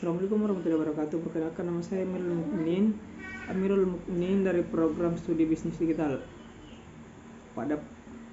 Assalamualaikum warahmatullahi wabarakatuh. Perkenalkan, nama saya Amirul Mukminin dari program studi bisnis digital.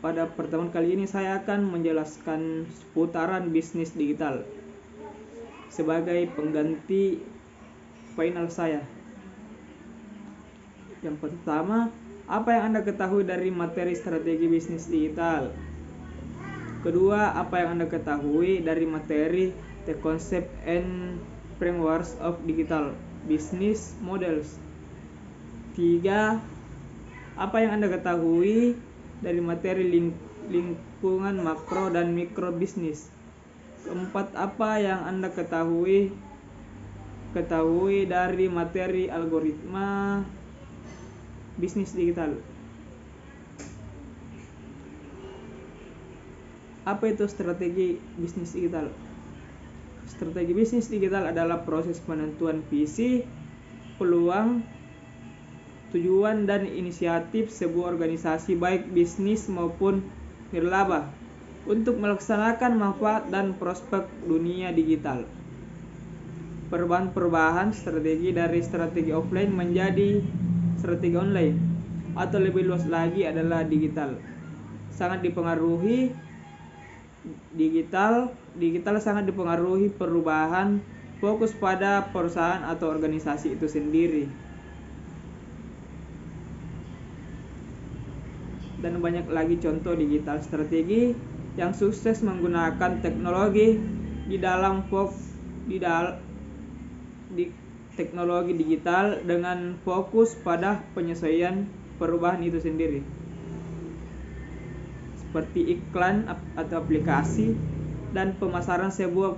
Pada pertemuan kali ini saya akan menjelaskan seputaran bisnis digital sebagai pengganti final saya. Yang pertama, apa yang Anda ketahui dari materi strategi bisnis digital? Kedua, apa yang Anda ketahui dari materi The Concept and Frameworks of Digital Business Models? 3. Apa yang Anda ketahui dari materi lingkungan makro dan mikro bisnis? 4. Apa yang Anda ketahui dari materi algoritma bisnis digital? Apa itu strategi bisnis digital? Strategi bisnis digital adalah proses penentuan visi, peluang, tujuan, dan inisiatif sebuah organisasi baik bisnis maupun nirlaba untuk melaksanakan manfaat dan prospek dunia digital. Perubahan strategi dari strategi offline menjadi strategi online, atau lebih luas lagi adalah digital sangat dipengaruhi perubahan fokus pada perusahaan atau organisasi itu sendiri. Dan banyak lagi contoh digital strategi yang sukses menggunakan teknologi teknologi digital dengan fokus pada penyesuaian perubahan itu sendiri. Seperti iklan atau aplikasi dan pemasaran sebuah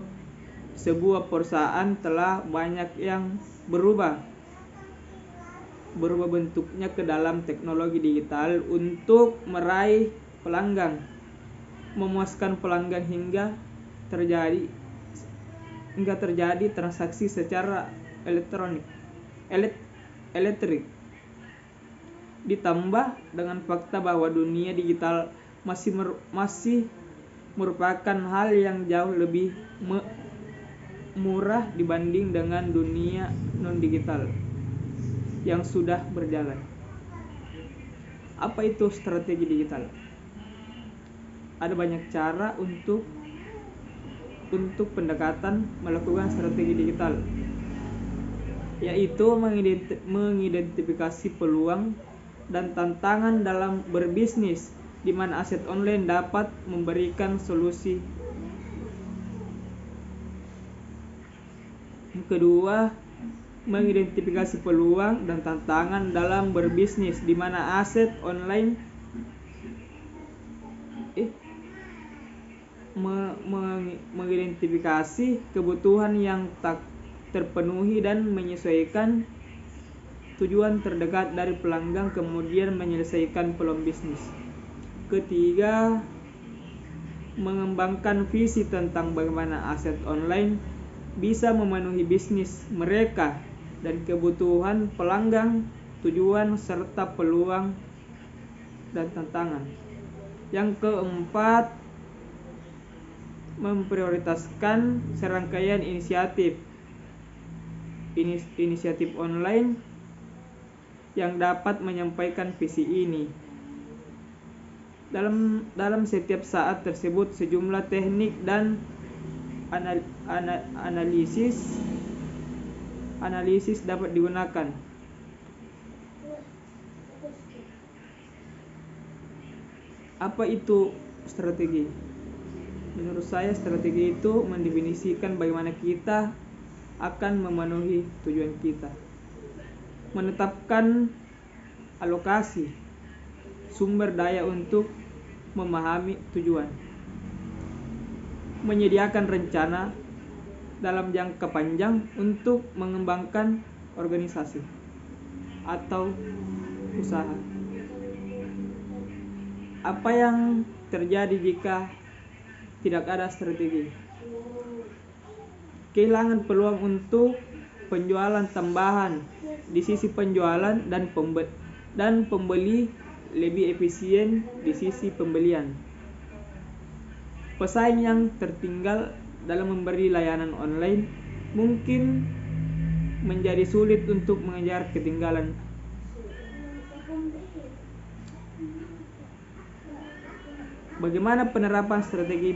perusahaan telah banyak yang berubah bentuknya ke dalam teknologi digital untuk meraih pelanggan, memuaskan pelanggan hingga terjadi transaksi secara elektrik. Ditambah dengan fakta bahwa dunia digital masih merupakan hal yang jauh lebih murah dibanding dengan dunia non-digital yang sudah berjalan. Apa itu strategi digital? Ada banyak cara untuk pendekatan melakukan strategi digital, yaitu mengidentifikasi peluang dan tantangan dalam berbisnis, di mana aset online dapat memberikan solusi. Yang kedua, mengidentifikasi peluang dan tantangan dalam berbisnis, di mana aset online mengidentifikasi kebutuhan yang tak terpenuhi dan menyesuaikan tujuan terdekat dari pelanggan, kemudian menyelesaikan peluang bisnis. Ketiga, mengembangkan visi tentang bagaimana aset online bisa memenuhi bisnis mereka dan kebutuhan pelanggan, tujuan, serta peluang dan tantangan. Yang keempat, memprioritaskan serangkaian inisiatif online yang dapat menyampaikan visi ini. Dalam setiap saat tersebut, sejumlah teknik dan analisis dapat digunakan. Apa itu strategi? Menurut saya, strategi itu mendefinisikan bagaimana kita akan memenuhi tujuan kita, menetapkan alokasi sumber daya untuk memahami tujuan, menyediakan rencana dalam jangka panjang untuk mengembangkan organisasi atau usaha. Apa yang terjadi jika tidak ada strategi? Kehilangan peluang untuk penjualan tambahan di sisi penjualan dan pembeli lebih efisien di sisi pembelian. Pesaing yang tertinggal dalam memberi layanan online mungkin menjadi sulit untuk mengejar ketinggalan. Bagaimana penerapan strategi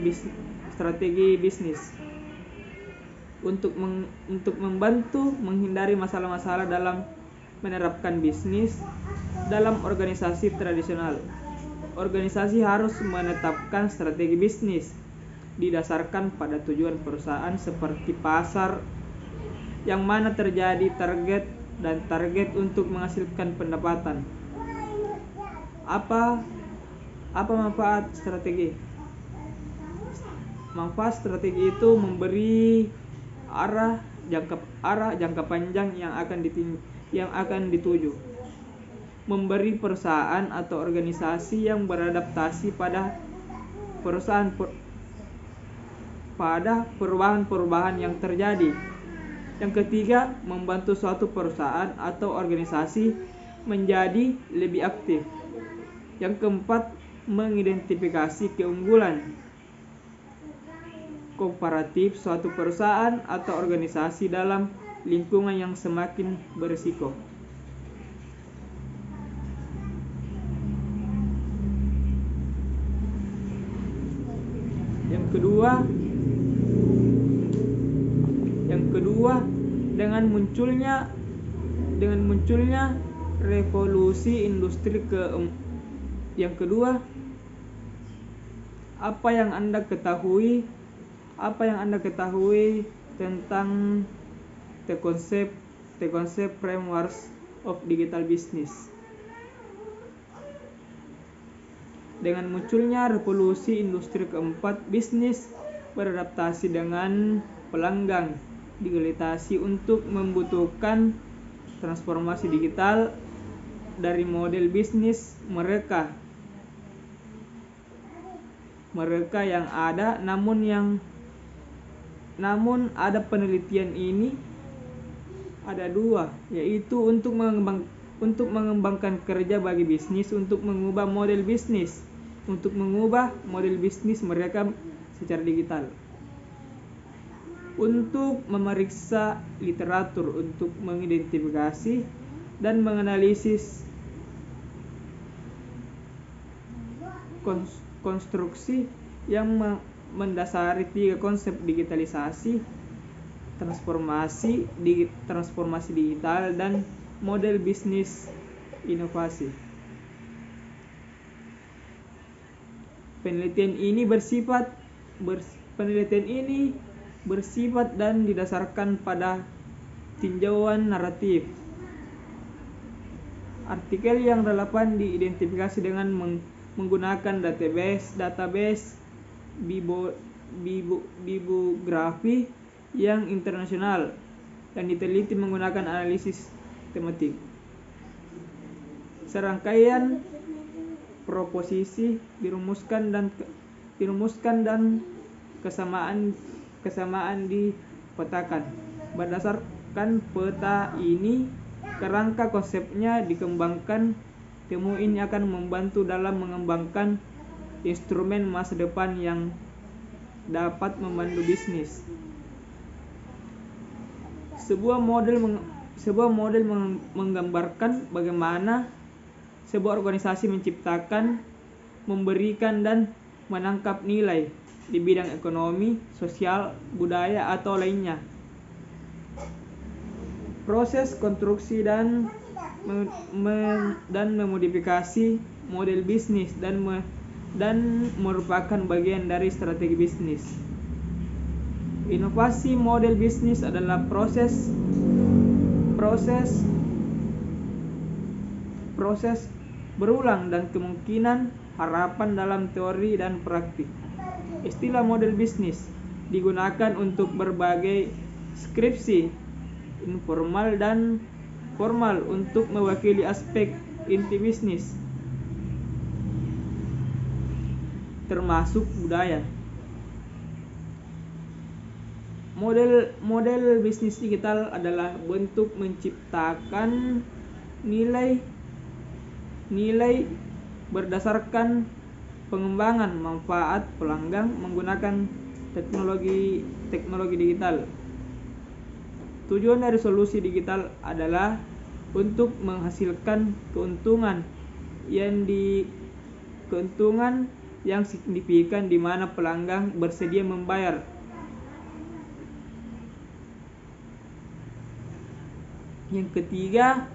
bisnis untuk membantu menghindari masalah-masalah dalam menerapkan bisnis dalam organisasi tradisional? Organisasi harus menetapkan strategi bisnis didasarkan pada tujuan perusahaan seperti pasar, yang mana terjadi target untuk menghasilkan pendapatan. Apa manfaat strategi? Manfaat strategi itu memberi arah jangka panjang yang akan dituju, memberi perusahaan atau organisasi yang beradaptasi pada perubahan-perubahan yang terjadi. Yang ketiga, membantu suatu perusahaan atau organisasi menjadi lebih aktif. Yang keempat, mengidentifikasi keunggulan komparatif suatu perusahaan atau organisasi dalam lingkungan yang semakin berisiko. Yang kedua, dengan munculnya revolusi industri yang kedua, apa yang Anda ketahui tentang the concept frameworks of digital business? Dengan munculnya revolusi industri keempat, bisnis beradaptasi dengan pelanggan digitalisasi untuk membutuhkan transformasi digital dari model bisnis mereka yang ada. Namun ada penelitian ini ada dua, yaitu untuk mengembangkan kerja bagi bisnis untuk mengubah model bisnis mereka secara digital, untuk memeriksa literatur untuk mengidentifikasi dan menganalisis konstruksi yang mendasari tiga konsep: digitalisasi, transformasi digital, dan model bisnis inovasi. Penelitian ini bersifat dan didasarkan pada tinjauan naratif. Artikel yang relevan diidentifikasi dengan menggunakan database bibliografi yang internasional dan diteliti menggunakan analisis tematik. Serangkaian proposisi dirumuskan dan kesamaan dipetakan. Berdasarkan peta ini, kerangka konsepnya dikembangkan. Temu ini akan membantu dalam mengembangkan instrumen masa depan yang dapat memandu bisnis. Sebuah model menggambarkan bagaimana sebuah organisasi menciptakan, memberikan, dan menangkap nilai di bidang ekonomi, sosial, budaya, atau lainnya. Proses konstruksi dan memodifikasi model bisnis dan merupakan bagian dari strategi bisnis. Inovasi model bisnis adalah proses berulang dan kemungkinan harapan dalam teori dan praktik. Istilah model bisnis digunakan untuk berbagai skripsi informal dan formal untuk mewakili aspek inti bisnis, termasuk budaya. Model bisnis digital adalah bentuk menciptakan nilai berdasarkan pengembangan manfaat pelanggan menggunakan teknologi digital. Tujuan dari solusi digital adalah untuk menghasilkan keuntungan yang signifikan di mana pelanggan bersedia membayar. Yang ketiga,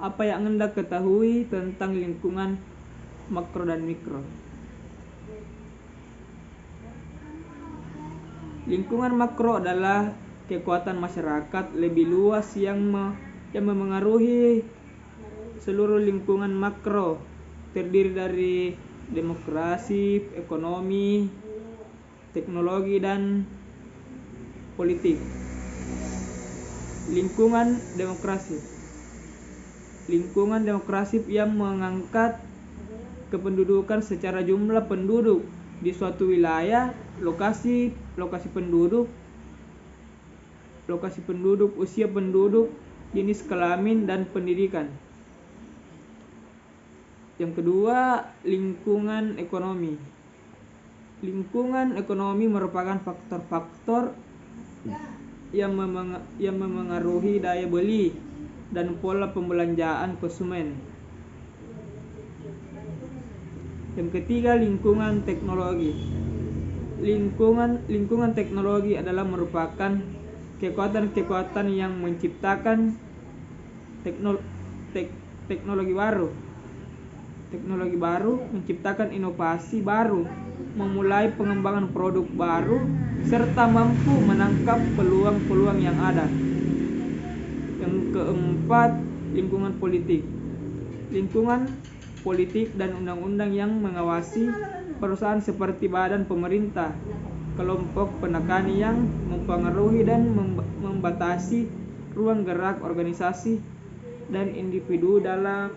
apa yang Anda ketahui tentang lingkungan makro dan mikro? Lingkungan makro adalah kekuatan masyarakat lebih luas yang memengaruhi seluruh lingkungan makro, terdiri dari demokrasi, ekonomi, teknologi, dan politik. Lingkungan demokrasi yang mengangkat kependudukan secara jumlah penduduk di suatu wilayah, lokasi penduduk, usia penduduk, jenis kelamin, dan pendidikan. Yang kedua, lingkungan ekonomi. Lingkungan ekonomi merupakan faktor-faktor yang memengaruhi daya beli dan pola pembelanjaan konsumen. Yang ketiga, lingkungan teknologi. Lingkungan teknologi adalah merupakan kekuatan yang menciptakan teknologi baru, menciptakan inovasi baru, memulai pengembangan produk baru, serta mampu menangkap peluang-peluang yang ada. Yang keempat, lingkungan politik. Lingkungan politik dan undang-undang yang mengawasi perusahaan seperti badan pemerintah, kelompok penekan yang mempengaruhi dan membatasi ruang gerak organisasi dan individu dalam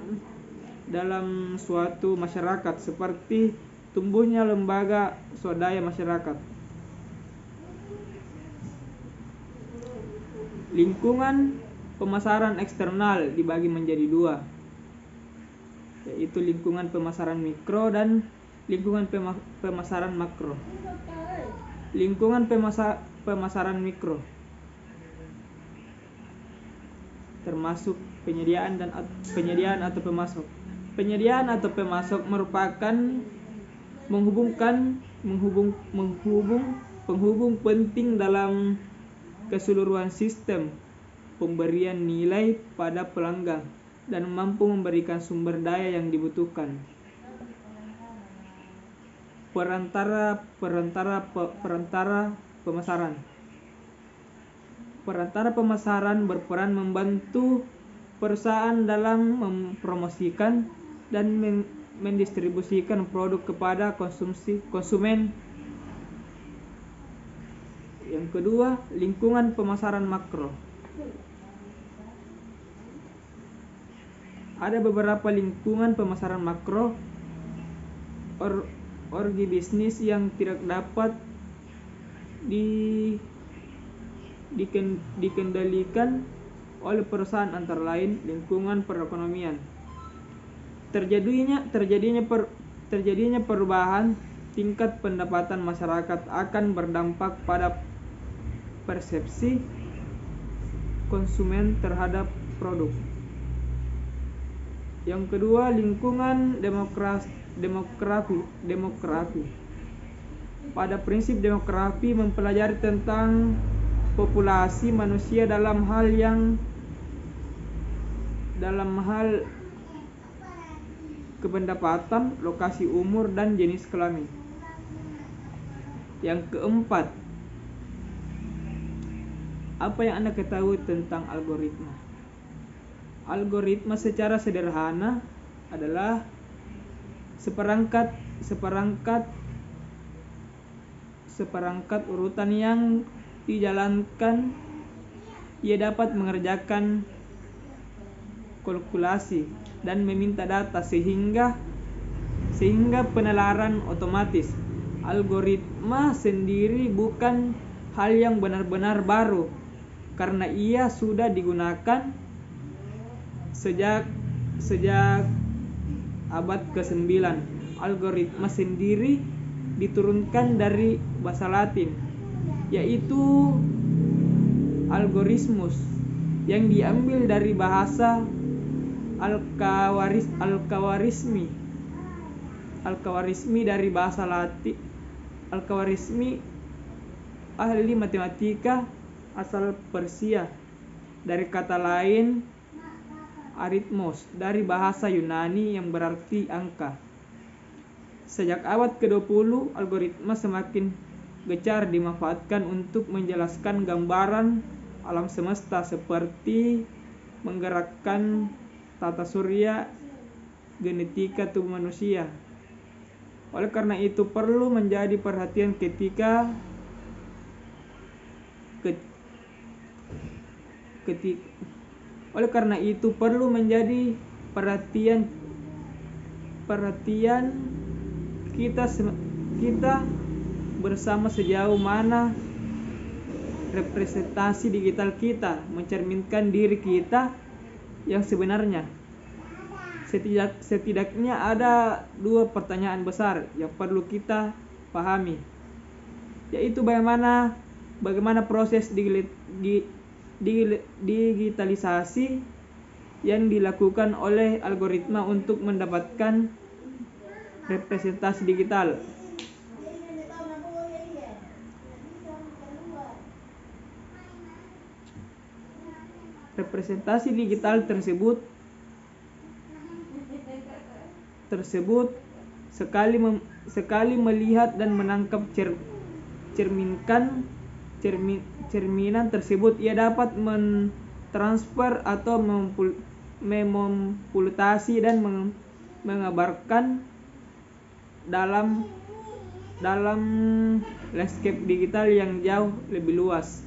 suatu masyarakat, seperti tumbuhnya lembaga swadaya masyarakat. Lingkungan pemasaran eksternal dibagi menjadi dua, yaitu lingkungan pemasaran mikro dan lingkungan pemasaran makro. Lingkungan pemasaran mikro termasuk penyediaan atau pemasok. Penyediaan atau pemasok merupakan penghubung penting dalam keseluruhan sistem pemberian nilai pada pelanggan dan mampu memberikan sumber daya yang dibutuhkan. Perantara pemasaran. Perantara pemasaran berperan membantu perusahaan dalam mempromosikan dan mendistribusikan produk kepada konsumen. Yang kedua, lingkungan pemasaran makro. Ada beberapa lingkungan pemasaran makro orgi bisnis yang tidak dapat dikendalikan oleh perusahaan, antara lain lingkungan perekonomian. Terjadinya perubahan tingkat pendapatan masyarakat akan berdampak pada persepsi konsumen terhadap produk. Yang kedua, lingkungan demografi. Pada prinsip demografi mempelajari tentang populasi manusia dalam hal kependapatan, lokasi, umur, dan jenis kelamin. Yang keempat, apa yang Anda ketahui tentang algoritma? Algoritma secara sederhana adalah seperangkat urutan yang dijalankan. Ia dapat mengerjakan kalkulasi dan meminta data sehingga penalaran otomatis. Algoritma sendiri bukan hal yang benar-benar baru, karena ia sudah digunakan sejak abad ke-9. Algoritma sendiri diturunkan dari bahasa Latin, yaitu algoritmus yang diambil dari bahasa Al-Khwarizmi dari bahasa Latin. Al-Khwarizmi ahli matematika asal Persia dari kata lain arithmos dari bahasa Yunani yang berarti angka. Sejak abad ke-20, algoritma semakin gencar dimanfaatkan untuk menjelaskan gambaran alam semesta seperti menggerakkan tata surya, genetika tubuh manusia. Oleh karena itu perlu menjadi perhatian kita bersama sejauh mana representasi digital kita mencerminkan diri kita yang sebenarnya. Setidaknya ada 2 pertanyaan besar yang perlu kita pahami, yaitu bagaimana proses digitalisasi yang dilakukan oleh algoritma untuk mendapatkan representasi digital. Representasi digital tersebut sekali melihat dan menangkap cerminan tersebut, ia dapat mentransfer atau memanipulasi dan mengabarkan dalam landscape digital yang jauh lebih luas.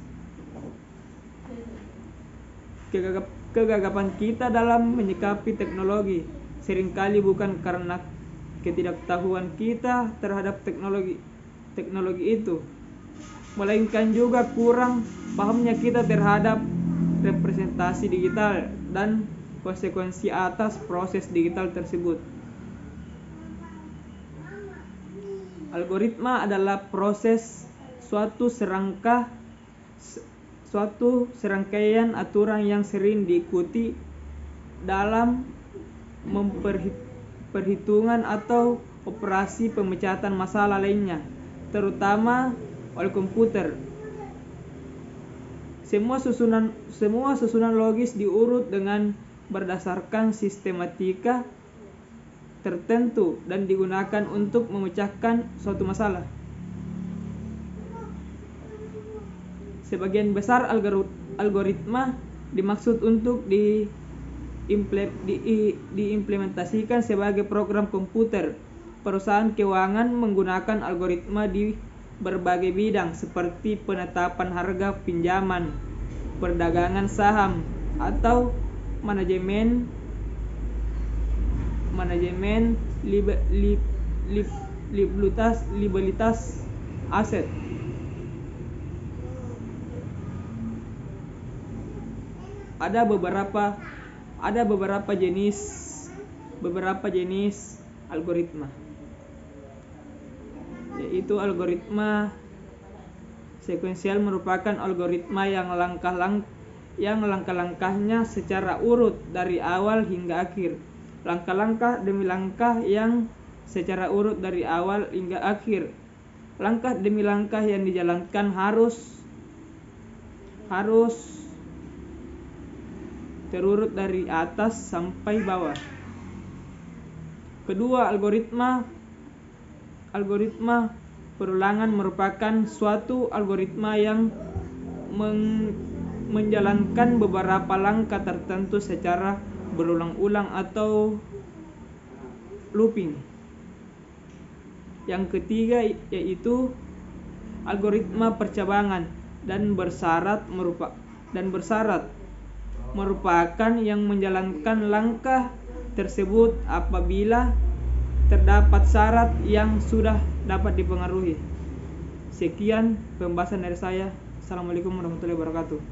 Kegagapan kita dalam menyikapi teknologi seringkali bukan karena ketidaktahuan kita terhadap teknologi itu, melainkan juga kurang pahamnya kita terhadap representasi digital dan konsekuensi atas proses digital tersebut. Algoritma adalah proses suatu serangkaian aturan yang sering diikuti dalam perhitungan atau operasi pemecatan masalah lainnya, terutama oleh komputer. Semua susunan logis diurut dengan berdasarkan sistematika tertentu dan digunakan untuk memecahkan suatu masalah. Sebagian besar algoritma dimaksud untuk diimplementasikan sebagai program komputer. Perusahaan keuangan menggunakan algoritma di berbagai bidang seperti penetapan harga pinjaman, perdagangan saham, atau manajemen liabilitas aset. Ada beberapa jenis algoritma, yaitu algoritma sekuensial merupakan algoritma yang langkah-langkahnya secara urut dari awal hingga akhir. Langkah-langkah demi langkah yang secara urut dari awal hingga akhir. Langkah demi langkah yang dijalankan harus terurut dari atas sampai bawah. Kedua, algoritma perulangan merupakan suatu algoritma yang menjalankan beberapa langkah tertentu secara berulang-ulang atau looping. Yang ketiga yaitu algoritma percabangan dan bersyarat merupakan yang menjalankan langkah tersebut apabila terdapat syarat yang sudah dapat dipengaruhi. Sekian pembahasan dari saya. Assalamualaikum warahmatullahi wabarakatuh.